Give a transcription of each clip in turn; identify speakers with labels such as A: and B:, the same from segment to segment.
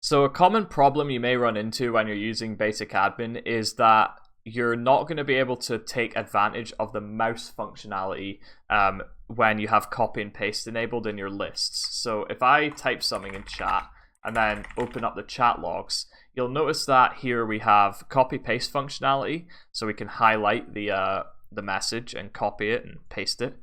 A: So a common problem you may run into when you're using basic admin is that you're not going to be able to take advantage of the mouse functionality when you have copy and paste enabled in your lists. So if I type something in chat and then open up the chat logs, you'll notice that here we have copy paste functionality, so we can highlight the message and copy it and paste it.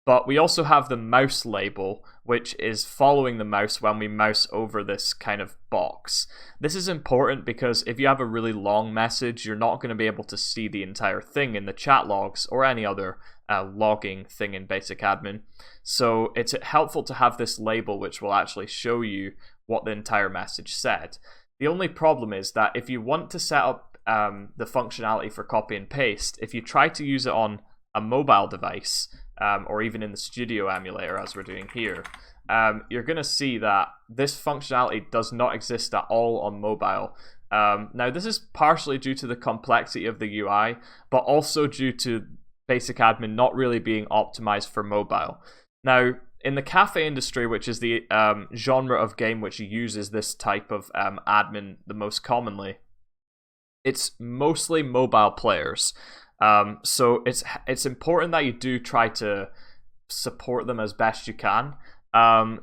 A: But we also have the mouse label, which is following the mouse when we mouse over this kind of box. This is important because if you have a really long message, you're not going to be able to see the entire thing in the chat logs or any other logging thing in basic admin. So it's helpful to have this label, which will actually show you what the entire message said. The only problem is that if you want to set up the functionality for copy and paste, if you try to use it on a mobile device, or even in the Studio emulator as we're doing here, you're going to see that this functionality does not exist at all on mobile. Now, this is partially due to the complexity of the UI, but also due to basic admin not really being optimized for mobile. Now, in the cafe industry, which is the genre of game which uses this type of admin the most commonly, it's mostly mobile players. So it's important that you do try to support them as best you can.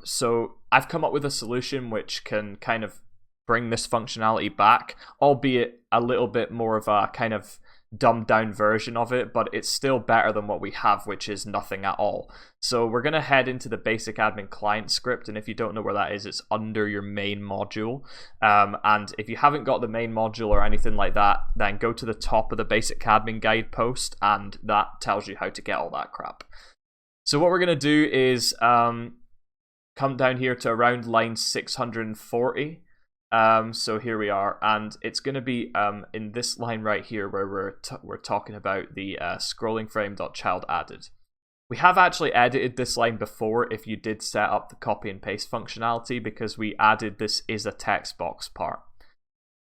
A: So I've come up with a solution which can kind of bring this functionality back, albeit a little bit more of a kind of dumbed down version of it, but it's still better than what we have, which is nothing at all. So we're going to head into the basic admin client script, and if you don't know where that is, it's under your main module. And if you haven't got the main module or anything like that, then go to the top of the basic admin guide post, and that tells you how to get all that crap. So what we're going to do is come down here to around line 640. So here we are, and it's going to be in this line right here where we're talking about the scrolling frame.child added. We have actually edited this line before if you did set up the copy and paste functionality, because we added this is a text box part.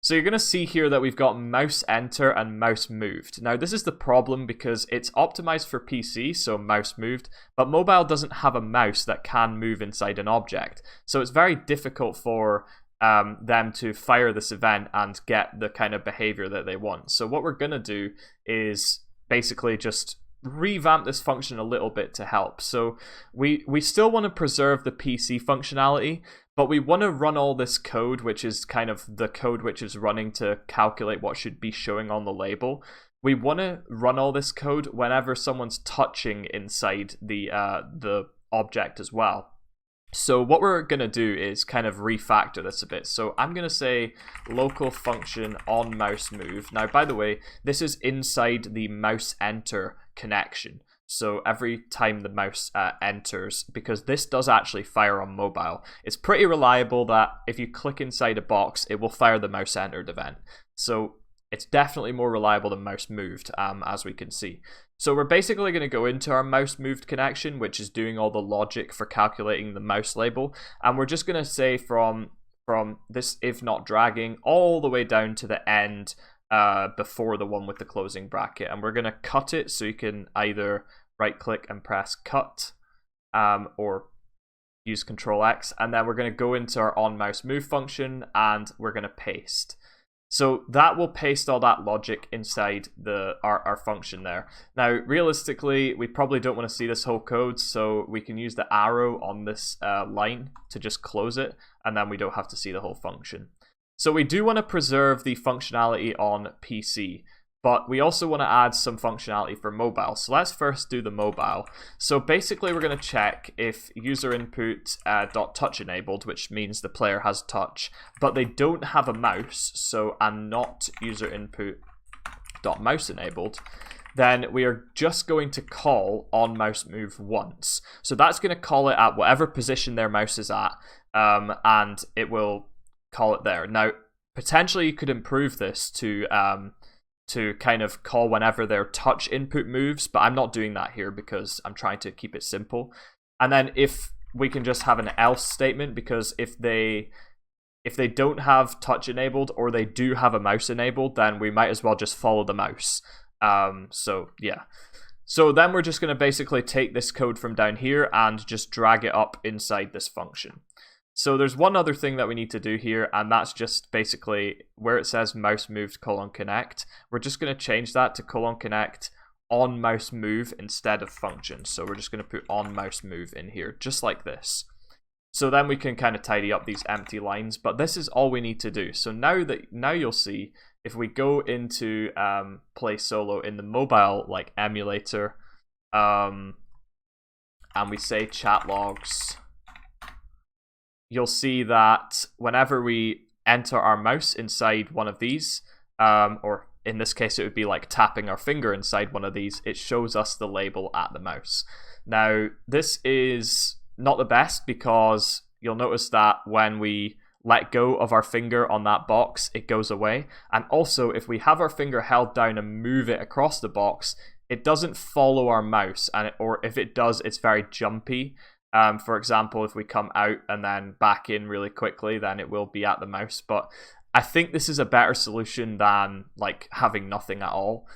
A: So you're going to see here that we've got mouse enter and mouse moved. Now this is the problem because it's optimized for PC, so mouse moved, but mobile doesn't have a mouse that can move inside an object. So it's very difficult for them to fire this event and get the kind of behavior that they want. So what we're going to do is basically just revamp this function a little bit to help. So we still want to preserve the PC functionality, but we want to run all this code, which is kind of the code which is running to calculate what should be showing on the label. We want to run all this code whenever someone's touching inside the object as well. So what we're going to do is kind of refactor this a bit. So I'm going to say local function on mouse move. Now, by the way, this is inside the mouse enter connection. So every time the mouse enters, because this does actually fire on mobile, it's pretty reliable that if you click inside a box, it will fire the mouse entered event. So it's definitely more reliable than mouse moved, as we can see. So we're basically going to go into our mouse moved connection, which is doing all the logic for calculating the mouse label. And we're just going to say from this if not dragging all the way down to the end before the one with the closing bracket. And we're going to cut it, so you can either right click and press cut or use Control X. And then we're going to go into our on mouse move function and we're going to paste. So that will paste all that logic inside our function there. Now, realistically, we probably don't want to see this whole code, so we can use the arrow on this line to just close it, and then we don't have to see the whole function. So we do want to preserve the functionality on PC, but we also want to add some functionality for mobile. So let's first do the mobile. So basically, we're going to check if user input .touch enabled, which means the player has touch, but they don't have a mouse, so and not user input .mouse enabled. Then we are just going to call on mouse move once. So that's going to call it at whatever position their mouse is at, and it will call it there. Now, potentially you could improve this to kind of call whenever their touch input moves, but I'm not doing that here because I'm trying to keep it simple. And then if we can just have an else statement, because if they don't have touch enabled or they do have a mouse enabled, then we might as well just follow the mouse. So yeah. So then we're just going to basically take this code from down here and just drag it up inside this function. So there's one other thing that we need to do here, and that's just basically where it says mouse moved : connect. We're just going to change that to : connect on mouse move instead of function. So we're just going to put on mouse move in here, just like this. So then we can kind of tidy up these empty lines, but this is all we need to do. So now you'll see if we go into play solo in the mobile like emulator, and we say chat logs, you'll see that whenever we enter our mouse inside one of these, or in this case it would be like tapping our finger inside one of these, it shows us the label at the mouse. Now this is not the best because you'll notice that when we let go of our finger on that box, it goes away. And also, if we have our finger held down and move it across the box, it doesn't follow our mouse, or if it does, it's very jumpy. For example, if we come out and then back in really quickly, then it will be at the mouse. But I think this is a better solution than like having nothing at all.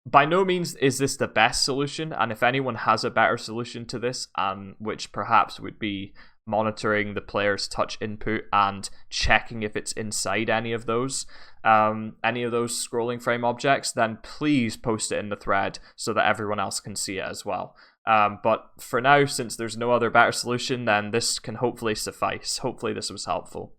A: By no means is this the best solution, and if anyone has a better solution to this, which perhaps would be monitoring the player's touch input and checking if it's inside any of those scrolling frame objects, then please post it in the thread so that everyone else can see it as well. But for now, since there's no other better solution, then this can hopefully suffice. Hopefully this was helpful.